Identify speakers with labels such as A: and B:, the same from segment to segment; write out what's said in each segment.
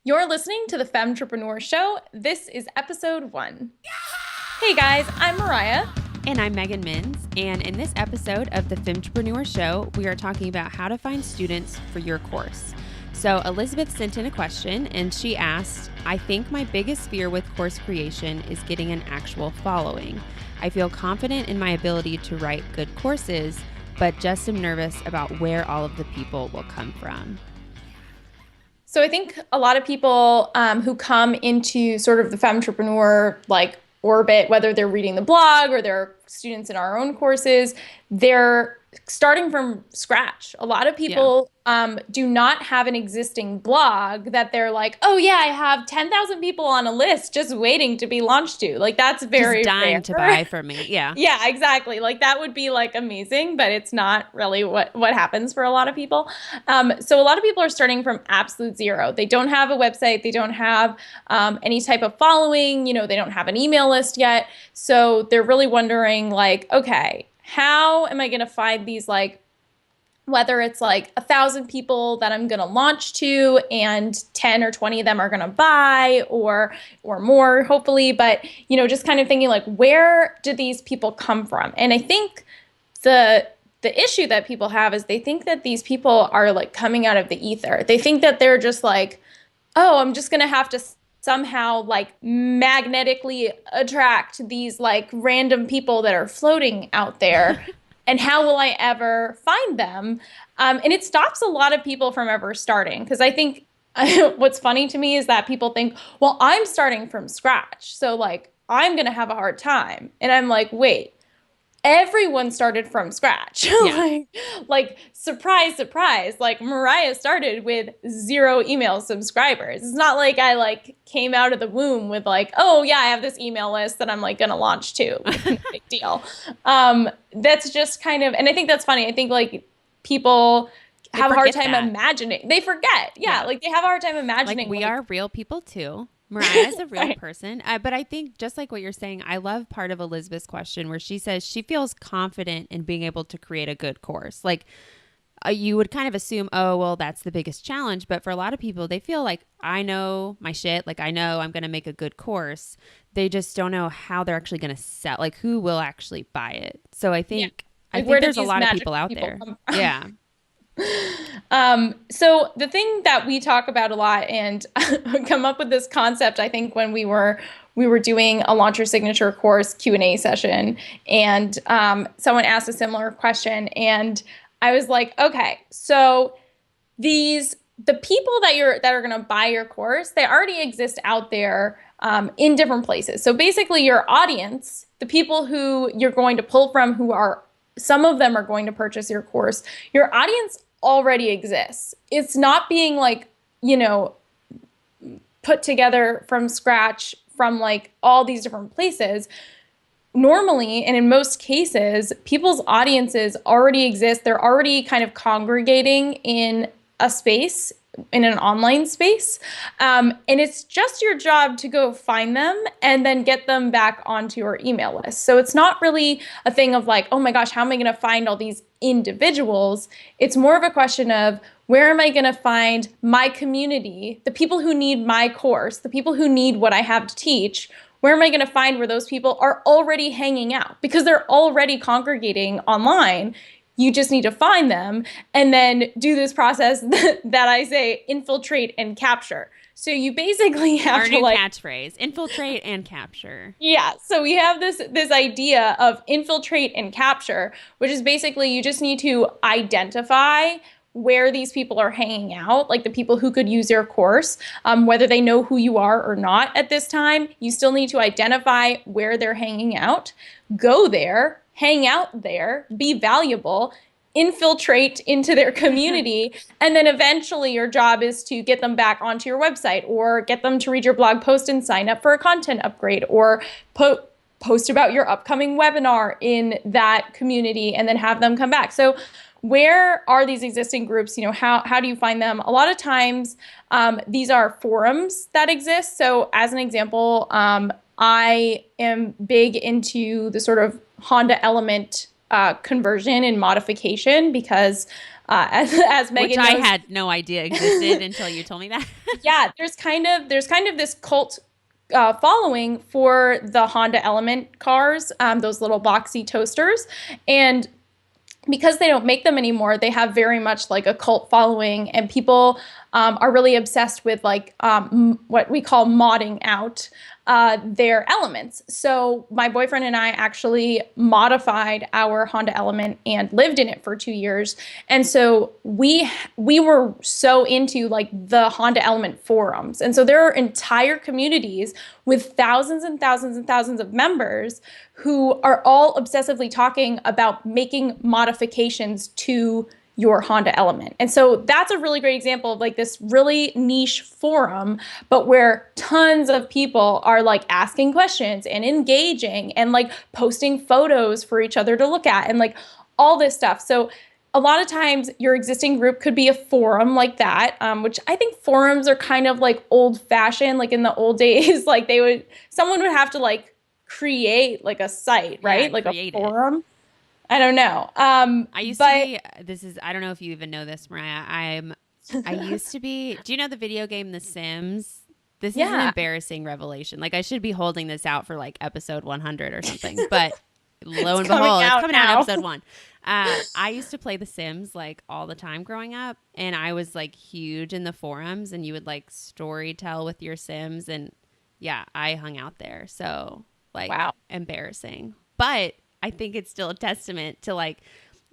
A: You're listening to the Femtrepreneur Show. This is episode 1. Hey guys, I'm Mariah.
B: And I'm Megan Mins. And in this episode of the Femtrepreneur Show, we are talking about how to find students for your course. So Elizabeth sent in a question and she asked, I think my biggest fear with course creation is getting an actual following. I feel confident in my ability to write good courses, but just am nervous about where all of the people will come from.
A: So I think a lot of people who come into sort of the femtrepreneur orbit, whether they're reading the blog or they're students in our own courses, they're starting from scratch. A lot of people do not have an existing blog that they're like, oh yeah, I have 10,000 people on a list just waiting to be launched to. Like that's very
B: just dying
A: rare.
B: to buy from me. Yeah.
A: Yeah, exactly. Like that would be like amazing, but it's not really what happens for a lot of people. So a lot of people are starting from absolute zero. They don't have a website. They don't have any type of following. You know, they don't have an email list yet. So they're really wondering like, okay, how am I going to find these whether it's 1,000 people that I'm going to launch to and 10 or 20 of them are going to buy or more, hopefully. But, you know, just kind of thinking like, where do these people come from? And I think the issue that people have is they think that these people are like coming out of the ether. They think that they're just like, oh, I'm just going to have to somehow like magnetically attract these like random people that are floating out there. And how will I ever find them? And it stops a lot of people from ever starting. Because I think what's funny to me is that people think, well, I'm starting from scratch. So like, I'm going to have a hard time. And I'm like, wait, everyone started from scratch.
B: Yeah.
A: like surprise, surprise. Like Mariah started with 0 email subscribers. It's not like I like came out of the womb with like, oh yeah, I have this email list that I'm like going to launch to. No big deal. That's just kind of, and I think that's funny. I think like people have a hard time imagining. They forget. Yeah. Like they have a hard time imagining.
B: Like we are real people too. Mariah is a real
A: Right.
B: person. But I think just like what you're saying, I love part of Elizabeth's question where she says she feels confident in being able to create a good course. Like you would kind of assume, oh, well, that's the biggest challenge. But for a lot of people, they feel like I know my shit. Like I know I'm going to make a good course. They just don't know how they're actually going to sell, like who will actually buy it. So I think,
A: Like,
B: I
A: where
B: think
A: did
B: there's a
A: these
B: lot of
A: magic
B: people out
A: people
B: there.
A: come from?
B: Yeah.
A: So the thing that we talk about a lot and come up with this concept, I think when we were doing a Launch Your Signature course Q&A session, and someone asked a similar question, and I was like, okay, so the people that are going to buy your course, they already exist out there in different places. So basically, your audience, the people who you're going to pull from, who are some of them are going to purchase your course. Your audience already exists. It's not being like, you know, put together from scratch from like all these different places. Normally, and in most cases, people's audiences already exist. They're already kind of congregating in a space, in an online space. And it's just your job to go find them and then get them back onto your email list. So it's not really a thing of like, oh my gosh, how am I going to find all these individuals? It's more of a question of where am I going to find my community, the people who need my course, the people who need what I have to teach. Where am I going to find where those people are already hanging out? Because they're already congregating online. You just need to find them and then do this process that I say, infiltrate and capture. So you basically have
B: Our
A: to
B: new catchphrase, infiltrate and capture.
A: yeah. So we have this idea of infiltrate and capture, which is basically you just need to identify where these people are hanging out, like the people who could use your course, whether they know who you are or not at this time. You still need to identify where they're hanging out, go there, hang out there, be valuable, infiltrate into their community, and then eventually your job is to get them back onto your website or get them to read your blog post and sign up for a content upgrade or post about your upcoming webinar in that community and then have them come back. So where are these existing groups? You know, how do you find them? A lot of times, these are forums that exist. So as an example, I am big into the sort of Honda Element conversion and modification because as
B: Which
A: Megan
B: I
A: knows.
B: had no idea existed until you told me that.
A: Yeah, there's kind of this cult following for the Honda Element cars, those little boxy toasters, and because they don't make them anymore, they have very much like a cult following, and people are really obsessed with like what we call modding out their elements. So my boyfriend and I actually modified our Honda Element and lived in it for 2 years. And so we were so into like the Honda Element forums. And so there are entire communities with thousands and thousands and thousands of members who are all obsessively talking about making modifications to your Honda Element. And so that's a really great example of like this really niche forum, but where tons of people are like asking questions and engaging and like posting photos for each other to look at and like all this stuff. So a lot of times your existing group could be a forum like that, which I think forums are kind of like old fashioned. Like in the old days, like someone would have to like create like a site, right? Like a forum. I don't know.
B: I used to be, I don't know if you even know this, Mariah. I used to be, do you know the video game The Sims? This is an embarrassing revelation. Like I should be holding this out for like episode 100 or something, but lo and behold, it's coming out in episode 1. I used to play The Sims like all the time growing up, and I was like huge in the forums, and you would like story tell with your Sims, and yeah, I hung out there. So like, wow, embarrassing. But I think it's still a testament to like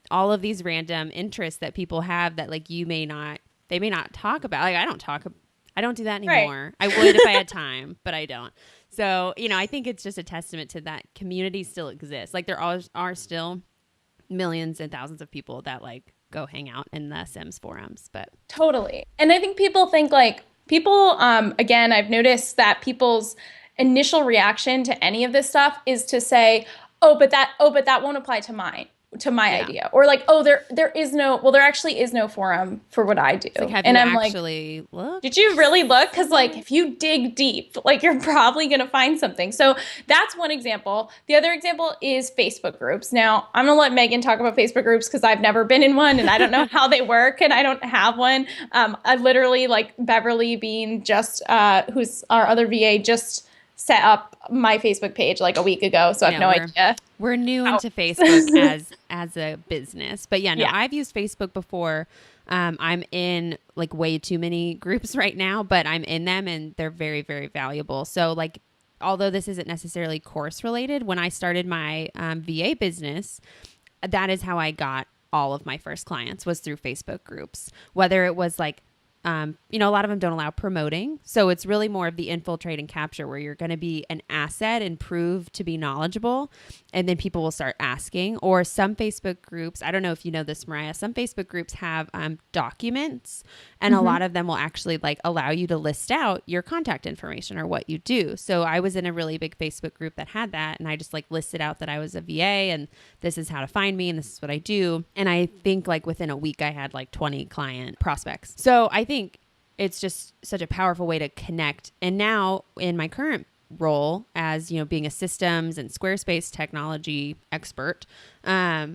B: all of these random interests that people have that like they may not talk about. Like I don't do that anymore. Right. I would if I had time, but I don't. So, I think it's just a testament to that community still exists. Like there are still millions and thousands of people that like go hang out in the Sims forums, but
A: totally. And I think people think like again, I've noticed that people's initial reaction to any of this stuff is to say, oh, but that won't apply to my idea. Or like, oh, there actually is no forum for what I do.
B: Like, have you actually looked?
A: Did you really look? Because like if you dig deep, like you're probably going to find something. So that's one example. The other example is Facebook groups. Now I'm going to let Megan talk about Facebook groups because I've never been in one and I don't know how they work and I don't have one. I literally like Beverly Bean who's our other VA just set up my Facebook page like a week ago, so I have no idea.
B: We're new into Facebook as a business, but I've used Facebook before. I'm in like way too many groups right now, but I'm in them and they're very, very valuable. So like, although this isn't necessarily course related, when I started my VA business, that is how I got all of my first clients was through Facebook groups, whether it was like a lot of them don't allow promoting. So it's really more of the infiltrate and capture where you're going to be an asset and prove to be knowledgeable. And then people will start asking. Or some Facebook groups, I don't know if you know this, Mariah, some Facebook groups have documents and a lot of them will actually like allow you to list out your contact information or what you do. So I was in a really big Facebook group that had that. And I just like listed out that I was a VA and this is how to find me and this is what I do. And I think like within a week I had like 20 client prospects. So I think it's just such a powerful way to connect. And now in my current role as, being a systems and Squarespace technology expert, that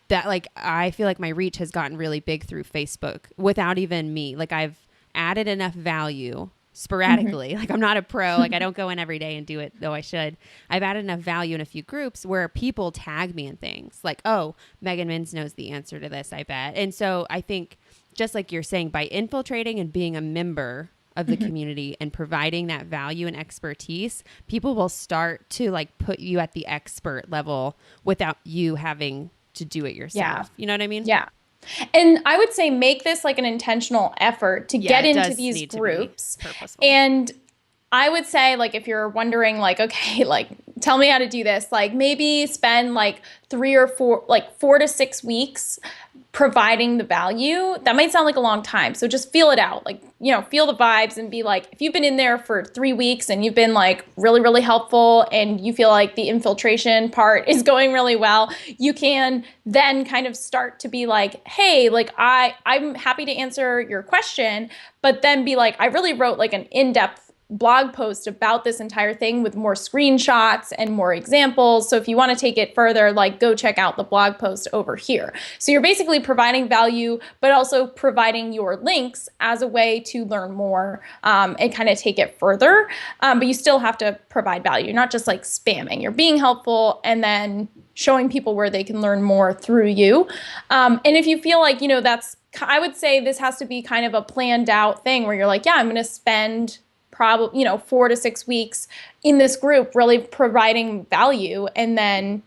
B: like, I feel like my reach has gotten really big through Facebook without even me. Like I've added enough value sporadically. Like I'm not a pro, like I don't go in every day and do it, though I should. I've added enough value in a few groups where people tag me in things like, oh, Megan Mins knows the answer to this, I bet. And so I think just like you're saying, by infiltrating and being a member of the community and providing that value and expertise, people will start to like put you at the expert level without you having to do it yourself. Yeah. You know what I mean?
A: Yeah. And I would say make this like an intentional effort to get into these groups. And I would say like, if you're wondering like, okay, like tell me how to do this, like maybe spend like 4 to 6 weeks providing the value. That might sound like a long time. So just feel it out, like, feel the vibes and be like, if you've been in there for 3 weeks and you've been like really, really helpful and you feel like the infiltration part is going really well, you can then kind of start to be like, hey, like I'm happy to answer your question, but then be like, I really wrote like an in-depth blog post about this entire thing with more screenshots and more examples. So if you want to take it further, like go check out the blog post over here. So you're basically providing value, but also providing your links as a way to learn more and kind of take it further. But you still have to provide value, not just like spamming. You're being helpful and then showing people where they can learn more through you. And if you feel like, I would say this has to be kind of a planned out thing where you're like, yeah, I'm going to spend probably, 4 to 6 weeks in this group, really providing value and then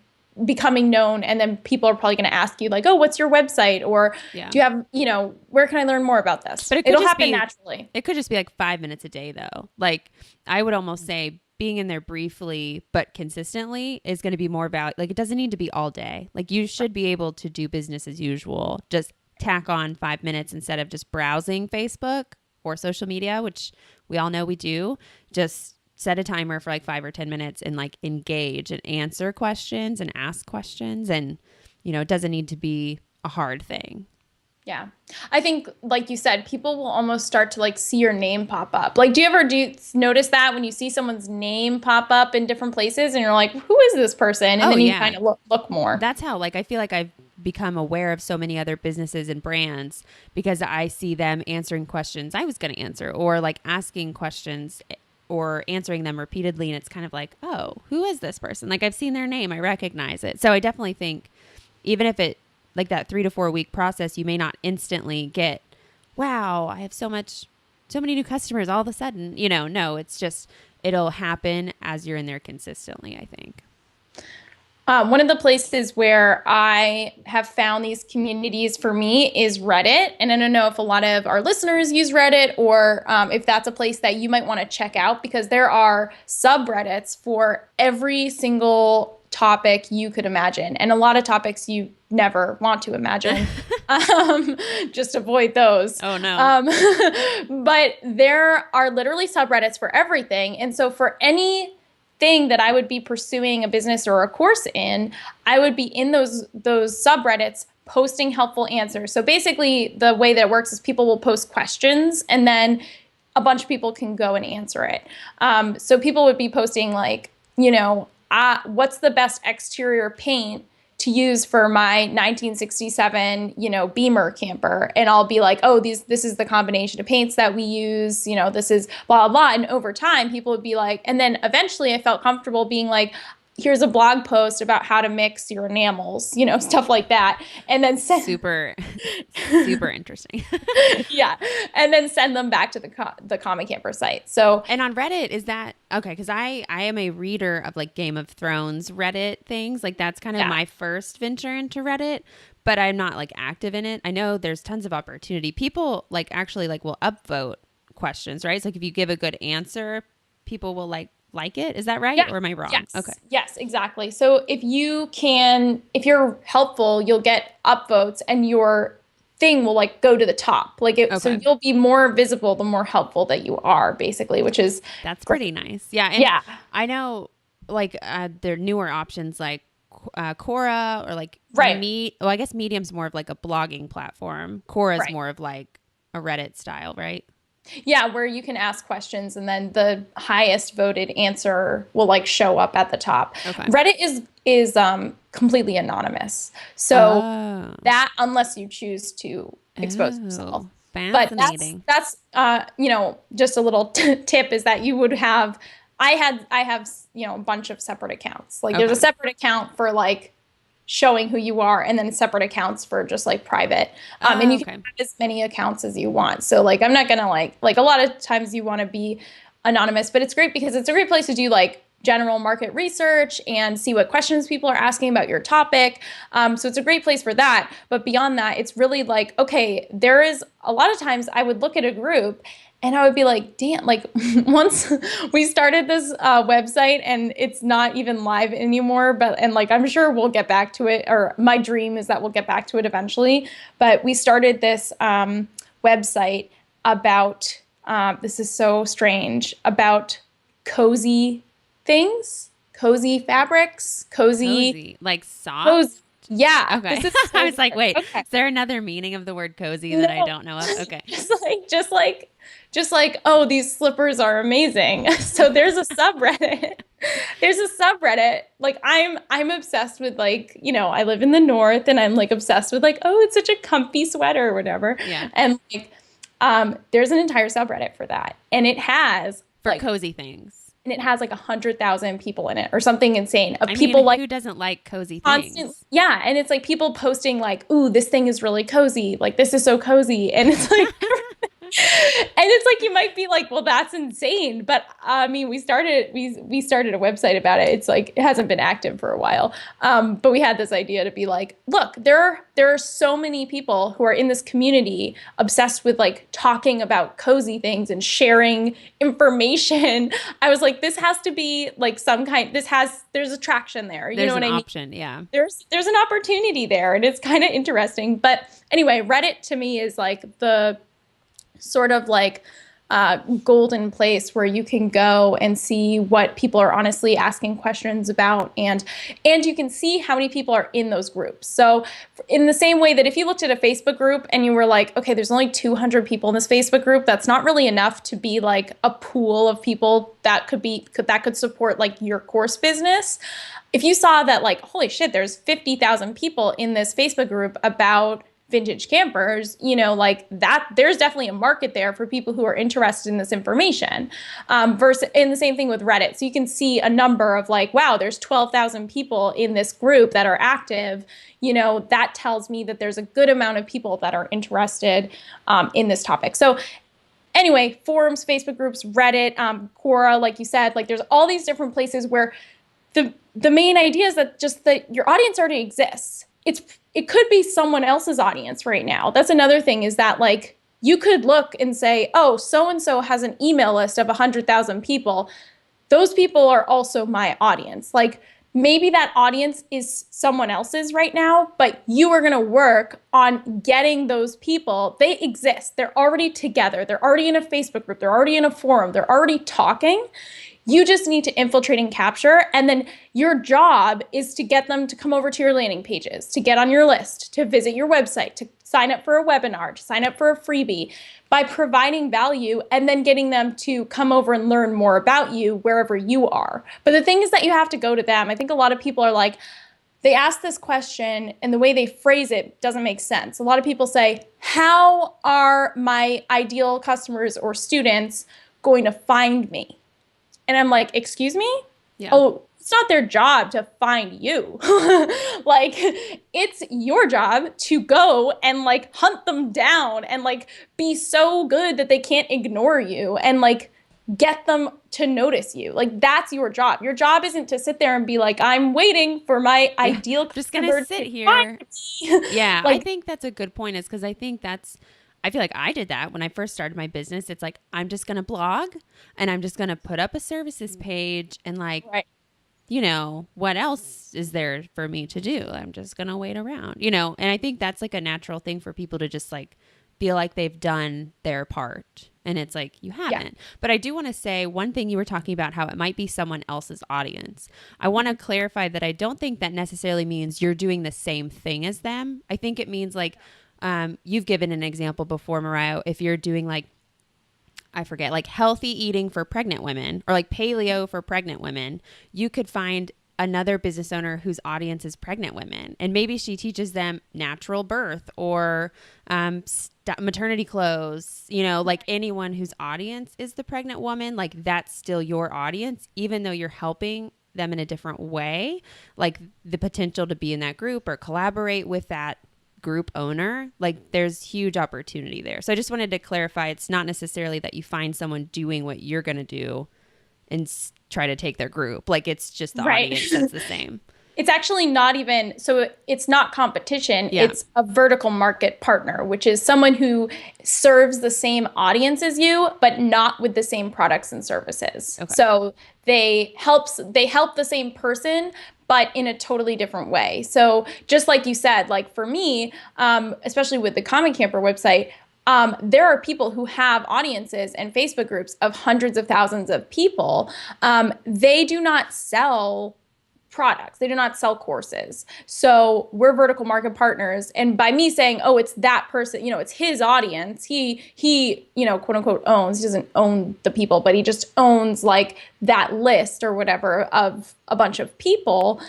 A: becoming known. And then people are probably going to ask you like, oh, what's your website? Or do you have, where can I learn more about this?
B: But
A: it'll happen naturally.
B: It could just be like 5 minutes a day though. Like I would almost say being in there briefly, but consistently is going to be more value. Like it doesn't need to be all day. Like you should be able to do business as usual. Just tack on 5 minutes instead of just browsing Facebook or social media, which we all know we do. Just set a timer for like 5 or 10 minutes and like engage and answer questions and ask questions. And, it doesn't need to be a hard thing.
A: Yeah. I think, like you said, people will almost start to like see your name pop up. Like, do you notice that when you see someone's name pop up in different places and you're like, who is this person? And then you kind of look more.
B: That's how, like, I feel like I've become aware of so many other businesses and brands because I see them answering questions I was going to answer or like asking questions or answering them repeatedly. And it's kind of like, oh, who is this person? Like I've seen their name. I recognize it. So I definitely think even if it like that 3 to 4 week process, you may not instantly get, wow, I have so many new customers all of a sudden, no, it's just, it'll happen as you're in there consistently, I think.
A: One of the places where I have found these communities for me is Reddit. And I don't know if a lot of our listeners use Reddit or if that's a place that you might want to check out because there are subreddits for every single topic you could imagine. And a lot of topics you never want to imagine. Just avoid those.
B: Oh, no.
A: But there are literally subreddits for everything. And so for any thing that I would be pursuing a business or a course in, I would be in those subreddits posting helpful answers. So basically the way that it works is people will post questions and then a bunch of people can go and answer it. So people would be posting like, what's the best exterior paint to use for my 1967, Beamer camper. And I'll be like, oh, this is the combination of paints that we use, this is blah, blah, blah. And over time, people would be like, and then eventually I felt comfortable being like, here's a blog post about how to mix your enamels, stuff like that. And then
B: super interesting.
A: Yeah. And then send them back to the Comic Camper site. So,
B: and on Reddit, is that okay? Cause I am a reader of like Game of Thrones Reddit things. Like that's kind of my first venture into Reddit, but I'm not like active in it. I know there's tons of opportunity. People like actually like will upvote questions, right? So like if you give a good answer, people will like it. Is that right?
A: Yeah.
B: Or am I wrong?
A: Yes.
B: Okay.
A: Yes, exactly. So if you're helpful, you'll get upvotes and your thing will like go to the top. So you'll be more visible the more helpful that you are basically, that's
B: pretty nice. Yeah. And I know like there are newer options like Quora or like I guess Medium's more of like a blogging platform. Quora is more of like a Reddit style, right?
A: Yeah, where you can ask questions and then the highest voted answer will like show up at the top. Okay. Reddit is completely anonymous. So that unless you choose to expose yourself.
B: Fascinating.
A: But that's just a little tip is that you would have I have a bunch of separate accounts. Like there's a separate account for like showing who you are and then separate accounts for just like private. And you can have as many accounts as you want. So like, I'm not going to like a lot of times you want to be anonymous, but it's great because it's a great place to do like general market research and see what questions people are asking about your topic. So it's a great place for that. But beyond that, it's really like, okay, there is a lot of times I would look at a group and I would be like, damn, like once we started this website and it's not even live anymore, and like, I'm sure we'll get back to it, or my dream is that we'll get back to it eventually. But we started this website about, this is so strange, about cozy things, cozy fabrics, cozy
B: like soft
A: Yeah.
B: Okay.
A: This is
B: I
A: so
B: was like,
A: good.
B: wait,
A: Okay.
B: is there another meaning of the word cozy that I
A: No.
B: don't know of? Okay.
A: Just like, oh, these slippers are amazing. So there's a subreddit. There's a subreddit. Like I'm obsessed with, like, I live in the north and I'm like obsessed with, like, oh, it's such a comfy sweater or whatever.
B: Yeah.
A: And like there's an entire subreddit for that.
B: For cozy things.
A: And it has like 100,000 people in it or something insane of
B: I
A: people
B: mean,
A: like
B: who doesn't like cozy
A: constant.
B: things?
A: Yeah. And it's like people posting like, ooh, this thing is really cozy. Like, this is so cozy. And it's like, and it's like you might be like, well, that's insane. But I mean, we started a website about it. It's like it hasn't been active for a while. But we had this idea to be like, look, there are so many people who are in this community obsessed with like talking about cozy things and sharing information. I was like, this has to be like there's attraction there. You
B: There's
A: know what
B: an
A: I mean?
B: option. Yeah.
A: There's an opportunity there, and it's kind of interesting. But anyway, Reddit to me is like the sort of like golden place where you can go and see what people are honestly asking questions about, and you can see how many people are in those groups. So in the same way that if you looked at a Facebook group and you were like, okay, there's only 200 people in this Facebook group, that's not really enough to be like a pool of people that could support like your course business. If you saw that, like, holy shit, there's 50,000 people in this Facebook group about vintage campers, like that, there's definitely a market there for people who are interested in this information. Versus, and the same thing with Reddit. So you can see a number of like, wow, there's 12,000 people in this group that are active. That tells me that there's a good amount of people that are interested in this topic. So anyway, forums, Facebook groups, Reddit, Quora, like you said, like there's all these different places where the main idea is that your audience already exists. It could be someone else's audience right now. That's another thing, is that like you could look and say, oh, so-and-so has an email list of 100,000 people. Those people are also my audience. Like maybe that audience is someone else's right now, but you are going to work on getting those people. They exist. They're already together. They're already in a Facebook group. They're already in a forum. They're already talking. You just need to infiltrate and capture. And then your job is to get them to come over to your landing pages, to get on your list, to visit your website, to sign up for a webinar, to sign up for a freebie, by providing value and then getting them to come over and learn more about you wherever you are. But the thing is that you have to go to them. I think a lot of people are like, they ask this question and the way they phrase it doesn't make sense. A lot of people say, how are my ideal customers or students going to find me? And I'm like, excuse me?
B: Yeah.
A: Oh, it's not their job to find you. Like, it's your job to go and like hunt them down and like be so good that they can't ignore you and like get them to notice you. Like, that's your job. Your job isn't to sit there and be like, I'm waiting for my ideal
B: just gonna sit here. Yeah,
A: like,
B: I think that's a good point, is because I feel like I did that when I first started my business. It's like, I'm just going to blog and I'm just going to put up a services page and like,
A: right.
B: What else is there for me to do? I'm just going to wait around, and I think that's like a natural thing for people to just like feel like they've done their part. And it's like, you haven't. Yeah. But I do want to say one thing. You were talking about how it might be someone else's audience. I want to clarify that I don't think that necessarily means you're doing the same thing as them. I think it means like, you've given an example before, Mariah, if you're doing like, I forget, like healthy eating for pregnant women or like paleo for pregnant women, you could find another business owner whose audience is pregnant women. And maybe she teaches them natural birth or maternity clothes, like anyone whose audience is the pregnant woman, like that's still your audience, even though you're helping them in a different way, like the potential to be in that group or collaborate with that group owner, like there's huge opportunity there. So I just wanted to clarify, it's not necessarily that you find someone doing what you're going to do and try to take their group. Like it's just the audience that's the same.
A: It's actually not even, so it's not competition. Yeah. It's a vertical market partner, which is someone who serves the same audience as you, but not with the same products and services. Okay. So they help the same person, but in a totally different way. So just like you said, like for me, especially with the Common Camper website, there are people who have audiences and Facebook groups of hundreds of thousands of people. They do not sell products. They do not sell courses. So we're vertical market partners. And by me saying, oh, it's that person, it's his audience. He, quote unquote owns, he doesn't own the people, but he just owns like that list or whatever of a bunch of people.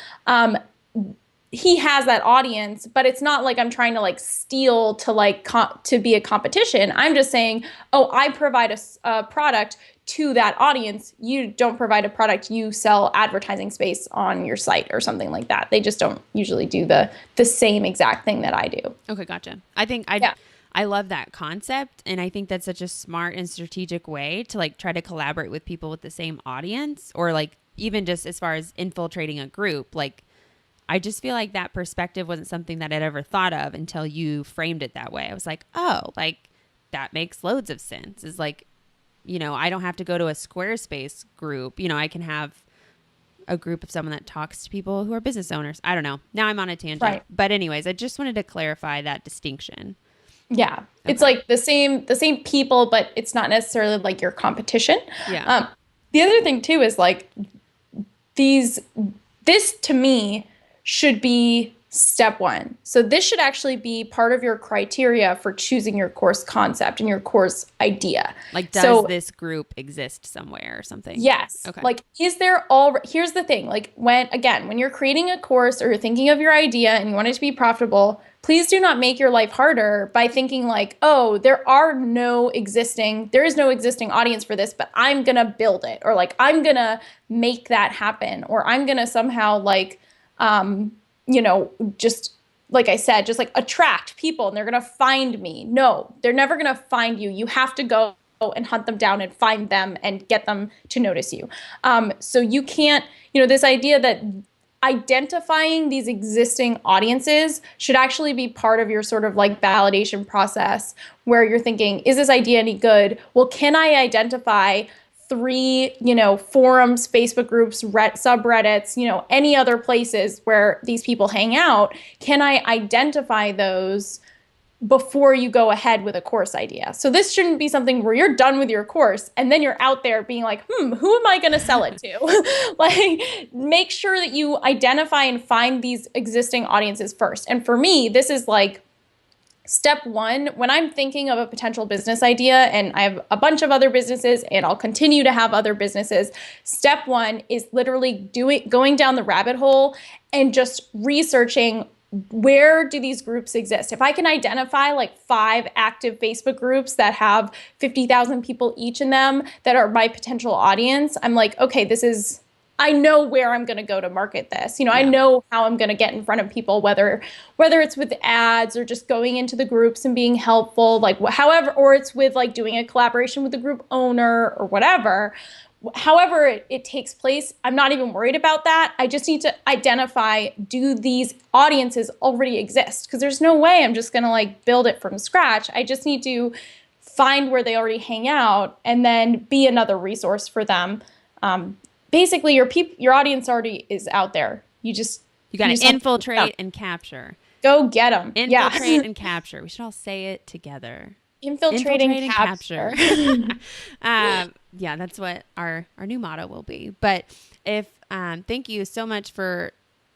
A: He has that audience, but it's not like I'm trying to like steal to like to be a competition. I'm just saying, oh, I provide a product to that audience. You don't provide a product. You sell advertising space on your site or something like that. They just don't usually do the same exact thing that I do.
B: Okay, gotcha. I think I love that concept, and I think that's such a smart and strategic way to like try to collaborate with people with the same audience, or like even just as far as infiltrating a group. Like, I just feel like that perspective wasn't something that I'd ever thought of until you framed it that way. I was like, oh, like that makes loads of sense. It's like, I don't have to go to a Squarespace group. I can have a group of someone that talks to people who are business owners. I don't know. Now I'm on a tangent. Right. But anyways, I just wanted to clarify that distinction.
A: Yeah. Okay. It's like the same people, but it's not necessarily like your competition.
B: Yeah.
A: The other thing too is like this to me should be step one. So this should actually be part of your criteria for choosing your course concept and your course idea.
B: Like, does this group exist somewhere or something?
A: Yes. Okay. Like, here's the thing. Like, when you're creating a course or you're thinking of your idea and you want it to be profitable, please do not make your life harder by thinking like, oh, there is no existing audience for this, but I'm going to build it, or like, I'm going to make that happen, or I'm going to somehow like, just like I said, just like attract people and they're going to find me. No, they're never going to find you. You have to go and hunt them down and find them and get them to notice you. So you can't, this idea that identifying these existing audiences should actually be part of your sort of like validation process, where you're thinking, is this idea any good? Well, can I identify 3, forums, Facebook groups, subreddits, any other places where these people hang out? Can I identify those before you go ahead with a course idea? So this shouldn't be something where you're done with your course and then you're out there being like, who am I going to sell it to? Like, make sure that you identify and find these existing audiences first. And for me, this is like step one. When I'm thinking of a potential business idea, and I have a bunch of other businesses and I'll continue to have other businesses, step one is literally going down the rabbit hole and just researching, where do these groups exist? If I can identify like 5 active Facebook groups that have 50,000 people each in them that are my potential audience, I'm like, okay, I know where I'm going to go to market this. I know how I'm going to get in front of people, whether it's with ads or just going into the groups and being helpful, like however, or it's with like doing a collaboration with the group owner or whatever. However it takes place, I'm not even worried about that. I just need to identify, do these audiences already exist? Because there's no way I'm just going to like build it from scratch. I just need to find where they already hang out and then be another resource for them. Basically, your audience already is out there. You got to
B: infiltrate and capture.
A: Go get them.
B: Infiltrate and capture. We should all say it together.
A: Infiltrate and capture.
B: Yeah, that's what our new motto will be. But thank you so much for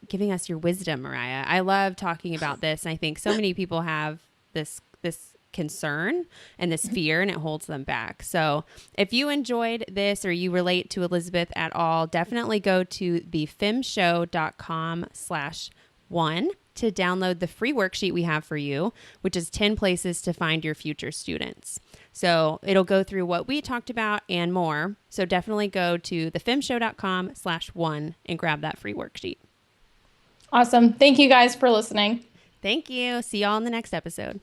B: giving us your wisdom, Mariah. I love talking about this, and I think so many people have this concern and this fear, and it holds them back. So if you enjoyed this or you relate to Elizabeth at all, definitely go to thefemshow.com/1 to download the free worksheet we have for you, which is 10 places to find your future students. So it'll go through what we talked about and more. So definitely go to thefemshow.com/1 and grab that free worksheet.
A: Awesome. Thank you guys for listening.
B: Thank you. See y'all in the next episode.